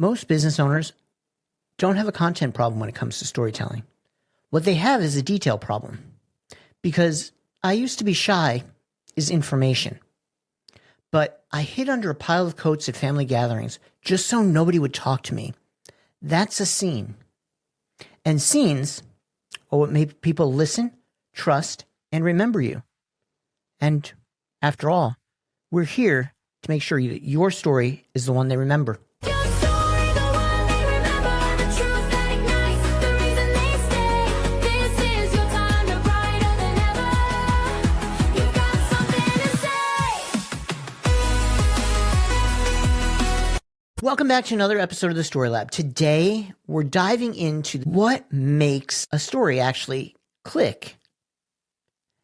Most business owners don't have a content problem when it comes to storytelling. What they have is a detail problem. Because I used to be shy is information. But I hid under a pile of coats at family gatherings just so nobody would talk to me. That's a scene. And scenes are what make people listen, trust, and remember you. And after all, we're here to make sure that your story is the one they remember. Welcome back to another episode of the Story Lab. Today, we're diving into what makes a story actually click.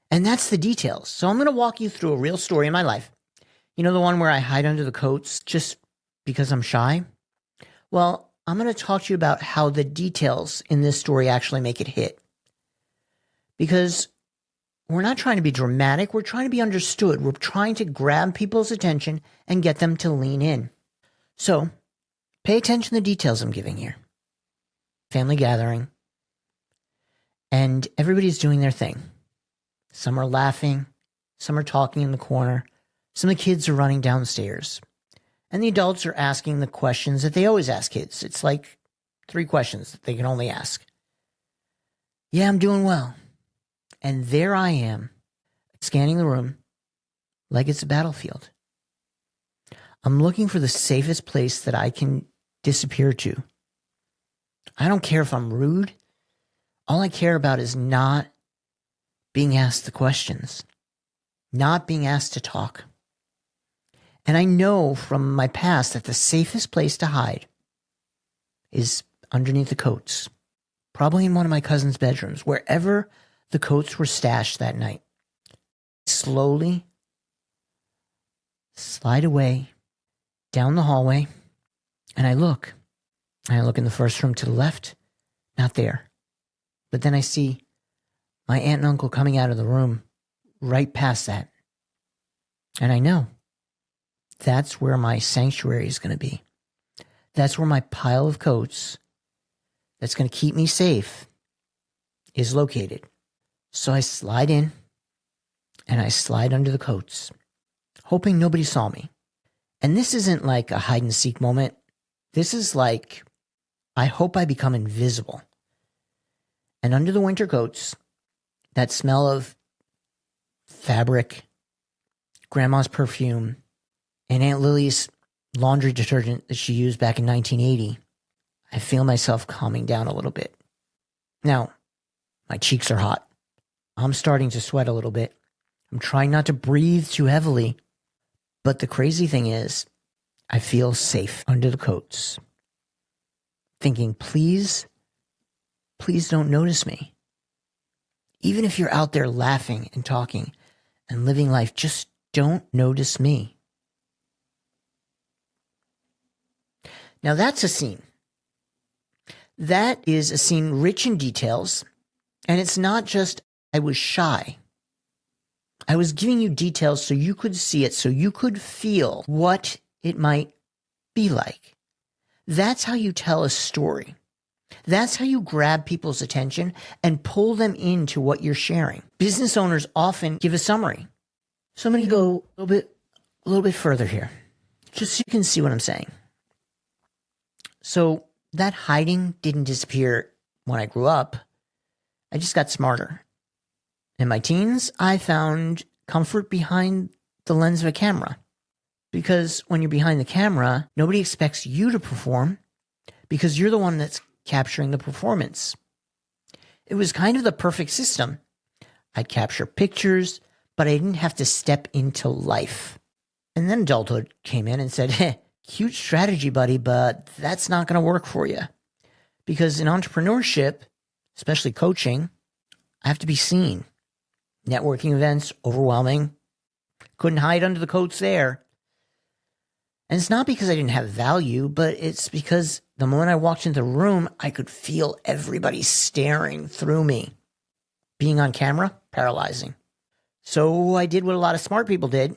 And that's the details. So I'm going to walk you through a real story in my life. You know, the one where I hide under the coats just because I'm shy? Well, I'm going to talk to you about how the details in this story actually make it hit. Because we're not trying to be dramatic. We're trying to be understood. We're trying to grab people's attention and get them to lean in. So, pay attention to the details I'm giving here. Family gathering. And everybody's doing their thing. Some are laughing. Some are talking in the corner. Some of the kids are running downstairs. And the adults are asking the questions that they always ask kids. It's like 3 questions that they can only ask. Yeah, I'm doing well. And there I am, scanning the room like it's a battlefield. I'm looking for the safest place that I can disappear to. I don't care if I'm rude. All I care about is not being asked the questions, not being asked to talk. And I know from my past that the safest place to hide is underneath the coats, probably in one of my cousin's bedrooms, wherever the coats were stashed that night. Slowly slide away down the hallway, and I look. I look in the first room to the left, not there. But then I see my aunt and uncle coming out of the room right past that. And I know that's where my sanctuary is going to be. That's where my pile of coats that's going to keep me safe is located. So I slide in, and I slide under the coats, hoping nobody saw me. And this isn't like a hide and seek moment. This is like, I hope I become invisible. And under the winter coats, that smell of fabric, grandma's perfume, and Aunt Lily's laundry detergent that she used back in 1980, I feel myself calming down a little bit. Now, my cheeks are hot. I'm starting to sweat a little bit. I'm trying not to breathe too heavily. But the crazy thing is, I feel safe under the coats. Thinking, please don't notice me. Even if you're out there laughing and talking and living life, just don't notice me. Now that's a scene. That is a scene rich in details. And it's not just, I was shy. I was giving you details so you could see it, so you could feel what it might be like. That's how you tell a story. That's how you grab people's attention and pull them into what you're sharing. Business owners often give a summary. So I'm going to go a little bit further here, just so you can see what I'm saying. So that hiding didn't disappear when I grew up. I just got smarter. In my teens, I found comfort behind the lens of a camera. Because when you're behind the camera, nobody expects you to perform because you're the one that's capturing the performance. It was kind of the perfect system. I'd capture pictures, but I didn't have to step into life. And then adulthood came in and said, cute strategy, buddy, but that's not going to work for you. Because in entrepreneurship, especially coaching, I have to be seen. Networking events, overwhelming. Couldn't hide under the coats there. And it's not because I didn't have value, but it's because the moment I walked into the room, I could feel everybody staring through me. Being on camera, paralyzing. So I did what a lot of smart people did,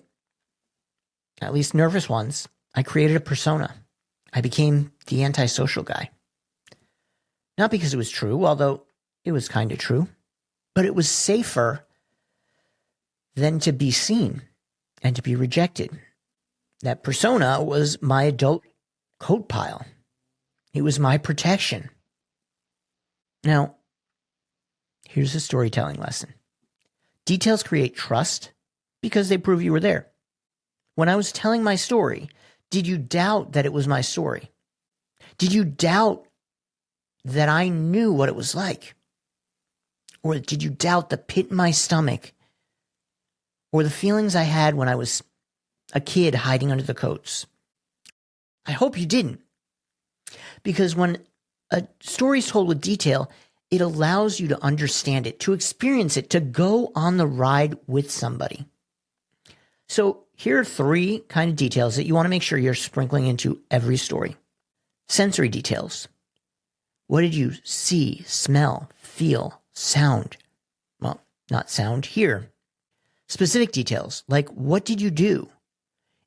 at least nervous ones. I created a persona. I became the antisocial guy. Not because it was true, although it was kind of true, but it was safer than to be seen and to be rejected. That persona was my adult coat pile. It was my protection. Now, here's a storytelling lesson. Details create trust because they prove you were there. When I was telling my story, did you doubt that it was my story? Did you doubt that I knew what it was like? Or did you doubt the pit in my stomach or the feelings I had when I was a kid hiding under the coats? I hope you didn't. Because when a story is told with detail, it allows you to understand it, to experience it, to go on the ride with somebody. So here are 3 kind of details that you want to make sure you're sprinkling into every story. Sensory details. What did you see, smell, feel, sound? Well, not sound, hear. Specific details, like what did you do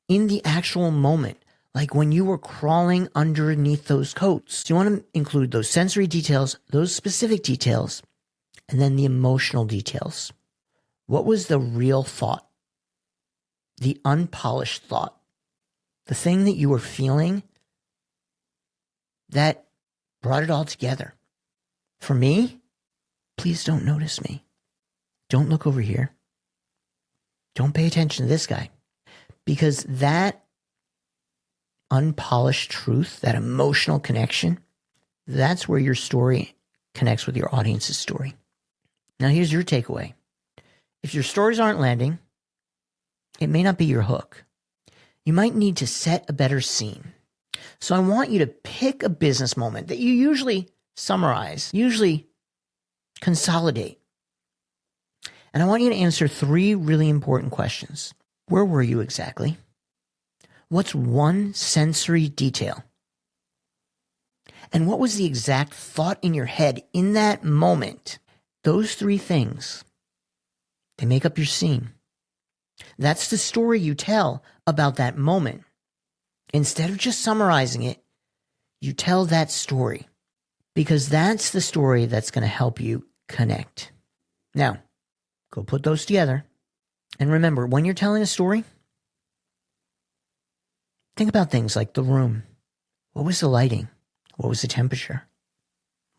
in the actual moment? Like when you were crawling underneath those coats. So you want to include those sensory details, those specific details, and then the emotional details. What was the real thought? The unpolished thought. The thing that you were feeling that brought it all together. For me, please don't notice me. Don't look over here. Don't pay attention to this guy. Because that unpolished truth, that emotional connection, that's where your story connects with your audience's story. Now, here's your takeaway. If your stories aren't landing, it may not be your hook. You might need to set a better scene. So I want you to pick a business moment that you usually summarize, usually consolidate. And I want you to answer 3 really important questions. Where were you exactly? What's one sensory detail? And what was the exact thought in your head in that moment? Those 3 things, they make up your scene. That's the story you tell about that moment. Instead of just summarizing it, you tell that story because that's the story that's going to help you connect. Now, go put those together. And remember, when you're telling a story, think about things like the room. What was the lighting? What was the temperature?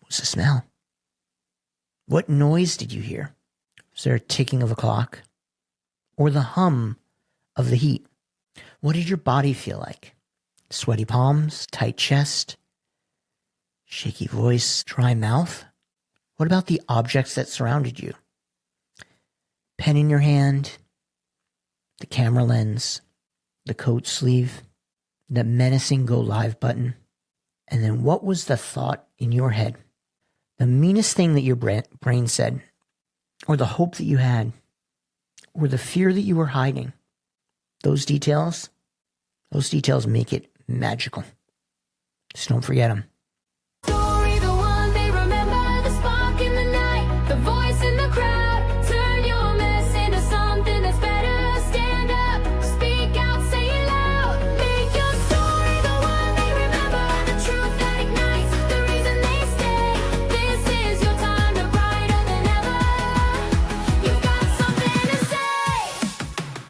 What was the smell? What noise did you hear? Was there a ticking of a clock? Or the hum of the heat? What did your body feel like? Sweaty palms, tight chest, shaky voice, dry mouth? What about the objects that surrounded you? Pen in your hand, the camera lens, the coat sleeve, the menacing go live button. And then what was the thought in your head? The meanest thing that your brain said, or the hope that you had, or the fear that you were hiding. Those details make it magical. Just don't forget them.